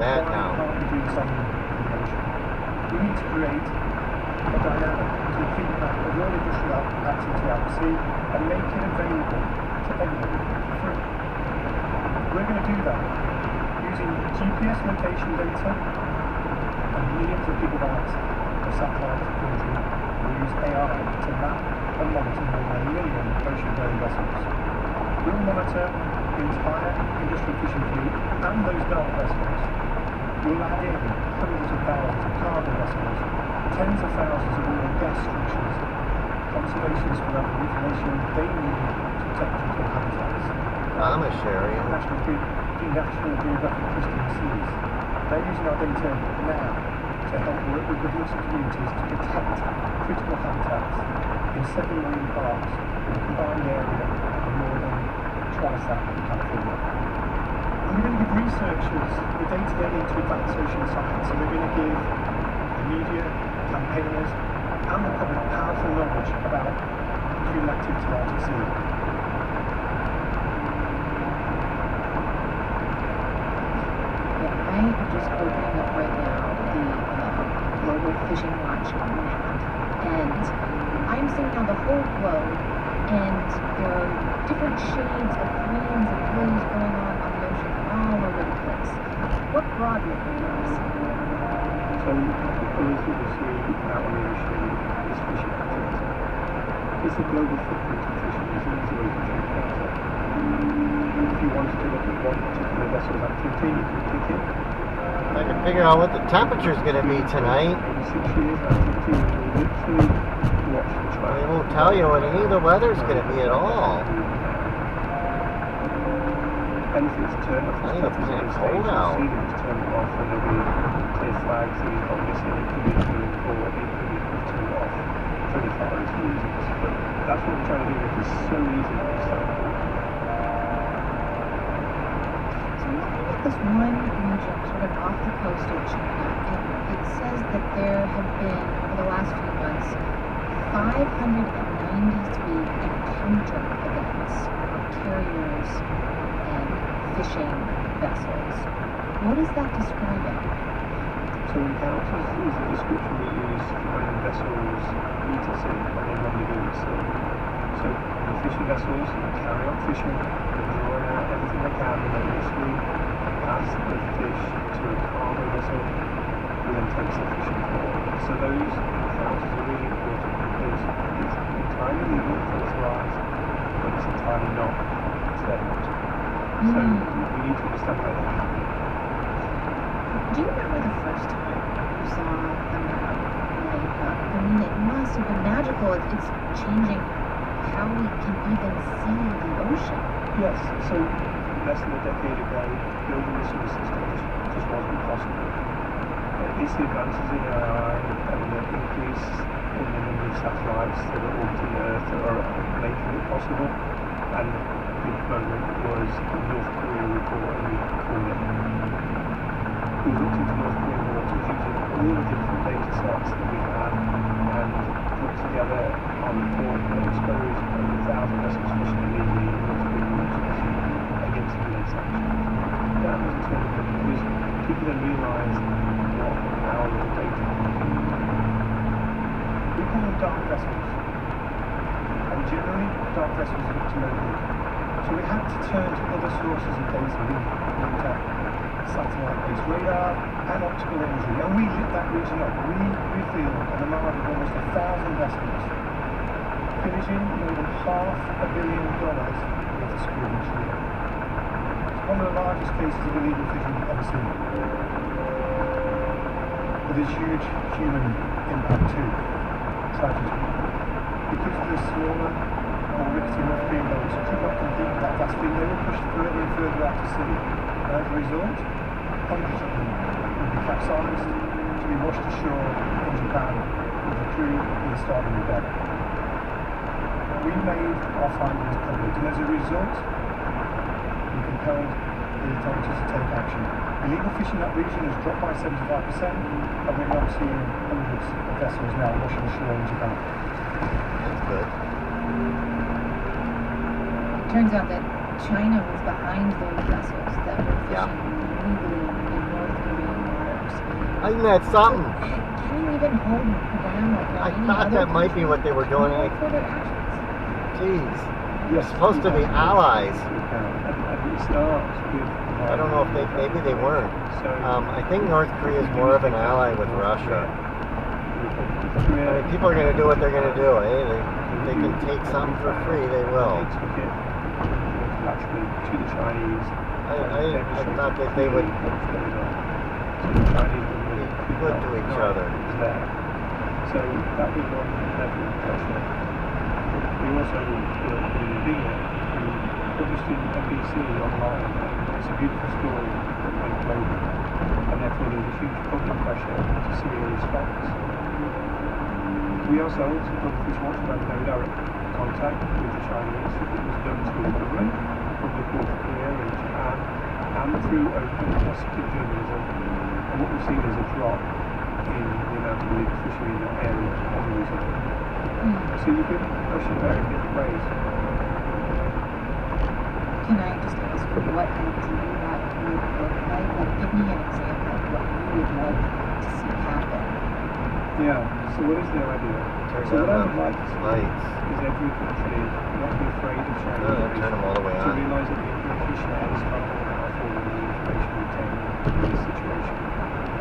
Why now. can't we do the same in the ocean? We need to create a dynamic to feed back of all industrial activity out to sea and make it available to everybody for free. We're going to do that using GPS location data and millions of gigabytes of satellite imagery. We'll use AI to map and monitor more than 1 million ocean-going vessels. We'll monitor the entire industrial fishing fleet and those dark vessels. We'll add in hundreds of thousands of cargo vessels, tens of thousands of oil and gas structures. Conservationists will have the information they need to protect critical habitats. Amish area. National Geographic Crystal Seas. They're using our data now to help work with governments and communities to protect critical habitats in 7 marine parks with a combined area of more than twice that in California. And we're going to give researchers the data they need to advance ocean science, and we're going to give the media, campaigners, and the public powerful knowledge about human activity out at sea. I am just opening up right now the Global Fishing Watch map, and I'm seeing now the whole globe, and there are different shades of greens and blues going on the ocean all over the place. What broadly are you seeing? So the colours that you see out on the ocean is fishing activity. It's a global footprint of fishing. It's an easy way to think about it. If you wanted to look at one particular vessel's activity, you can pick it. I can figure out what the temperature is going to be tonight. Every 6 years, activity will literally watch the trend. They won't tell you what any of the weather's going to be at all. And if it's turned off, I think it's kind of cold out. you'll see that it's turned off, and there'll be clear flags that you've got missing. It could be doing or it could be turned off for various reasons. But that's what we're trying to do. It's so easy to understand. This one region sort of off the coast of China, and it says that there have been, over the last few months, 593 encounter events of carriers and fishing vessels. What is that describing? So encounters is a description we use for when vessels meet at sea, when they rendezvous at sea. So the fishing vessels carry on fishing, they're drawing out everything they can, and they initially pass the fish to a cargo vessel who then takes the fishing forward. So those encounters are really important because it's entirely legal for its lives, but it's entirely not threatened. So we need to understand how that happens. Do you remember the first time you saw the map light up? I mean, it must have been magical. It's changing how we can even see the ocean. Yes, so less than a decade ago, building this sort of system just wasn't possible. It's the advances in AI and the increase in the number of satellites that are orbiting Earth that are making it possible. And the big moment was the North Korea report, and we called it. We looked into North Korean waters using all the different data sets that we had and put together our report that exposed over 1,000 vessels fishing illegally in North Korean waters against the UN sanctions. That was terrible because people then realised what powerful data we call them dark vessels, and generally dark vessels look to no good. So we had to turn to other sources of data. We looked at satellite-based radar and optical imagery, and we lit that region up. We revealed an armada of almost 1,000 vessels, pillaging more than $500 million worth of screw each year. It's one of the largest cases of illegal fishing we've ever seen. But there's huge human impact too, tragedy. Because of the smaller, more rickety North Korean boats could not compete with that vast fleet, they were pushed further and further out to sea. And as a result, hundreds of them would be capsized to be washed ashore in Japan with the crew either starving to death. We made our findings public, and as a result, we compelled the authorities to take action. Illegal fishing in that region has dropped by 75%, and we're not seeing hundreds of vessels now washing ashore in Japan. That's good. It turns out that China was behind those vessels that were fishing illegally in North Korea. Isn't that something? Can you even hold ground like I any thought other that might be what they were doing. country? For their actions. Jeez. They're supposed to be allies. And it starts with... I don't know if maybe they weren't. I think North Korea is more of an ally with Russia. I mean, people are going to do what they're going to do, eh? They can take something for free, they will. They took it naturally to the Chinese. I thought that they would the Chinese be good to each other. There. So that was one level of pressure. We also built the video, who published in NBC online. It's a beautiful story that went global, and therefore there was a huge public pressure to see a response. We ourselves, at Global Fish Watch, had no direct contact with the Chinese. It was done through the government, Republic of Korea and Japan, and through open positive journalism. And what we've seen is a drop in the amount of illegal fishing in that area as a result. So you can question there in different ways. Can I just ask you what ideally that would look like? Like, give me an example of what you would like to see happen. Yeah, so what is their idea? Turn So what I down would like to the see lights. is every country not be afraid of sharing No, information, turn them all the way to on. realise that the information we share is far more powerful than the information we obtain in this situation.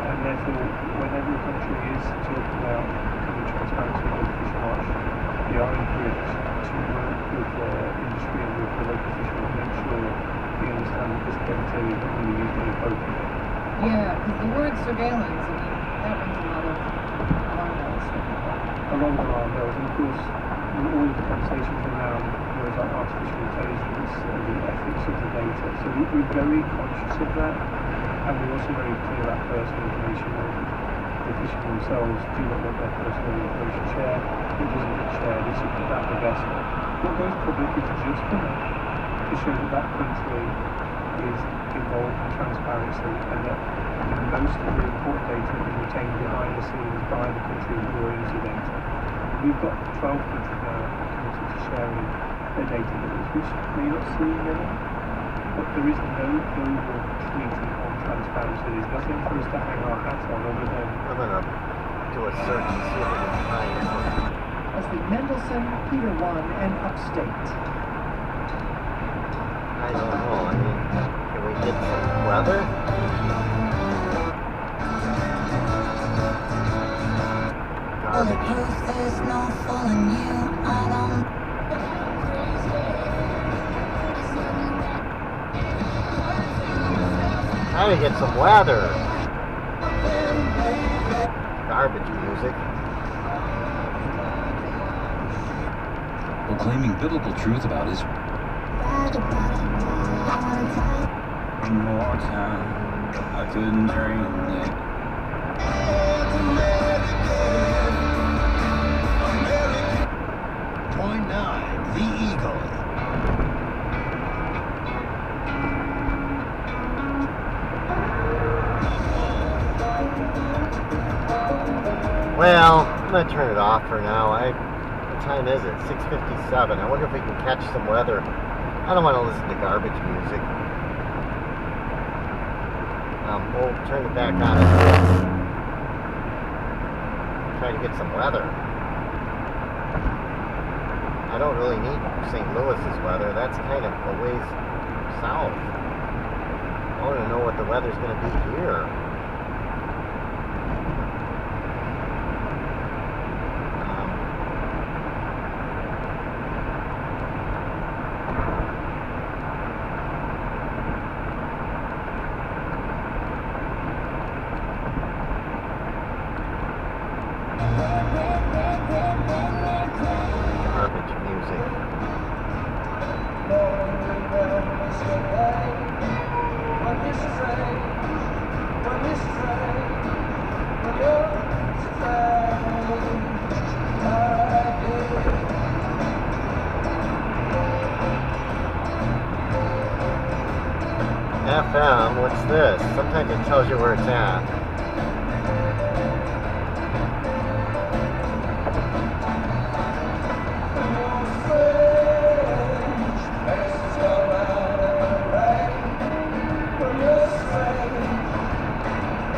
And therefore, whenever a country is talking about becoming transparency with the fishing watch, they are encouraged to work with the industry and with the local fishermen to make sure they understand that this data is not really used inappropriately. Yeah, because the word surveillance, I mean, that rings a lot of alarm bells for people. Along the alarm bells, and of course, in all of the conversations around words like artificial intelligence and the ethics of the data. So we're very conscious of that, and we're also very clear about personal information. The fishermen themselves do not want their personal information shared. It doesn't get shared, it's about the vessel. What goes public is just enough to show that that country is involved in transparency, and that most of the important data is retained behind the scenes by the country who owns the data. We've got 12 countries now committed to sharing their data with us, which may not seem many, but there is no global treaty on transparency. There's nothing for us to hang our hat on other than... I'm going to do a search and see if I can find something. As the Mendelssohn, Peter One, and Upstate. I don't know. I mean, can we get some weather? Bulletproof, there's no fooling you. I don't. Trying to get some weather. Garbage music. Proclaiming biblical truth about Israel. One more time, I couldn't dream it. Point 9, the Eagle. Well, I'm going to turn it off for now. What time is it? 6:57. I wonder if we can catch some weather. I don't want to listen to garbage music. We'll turn it back on. Try to get some weather. I don't really need St. Louis's weather. That's kind of a ways south. I want to know what the weather's going to be here. FM, what's this? Sometimes it tells you where it's at.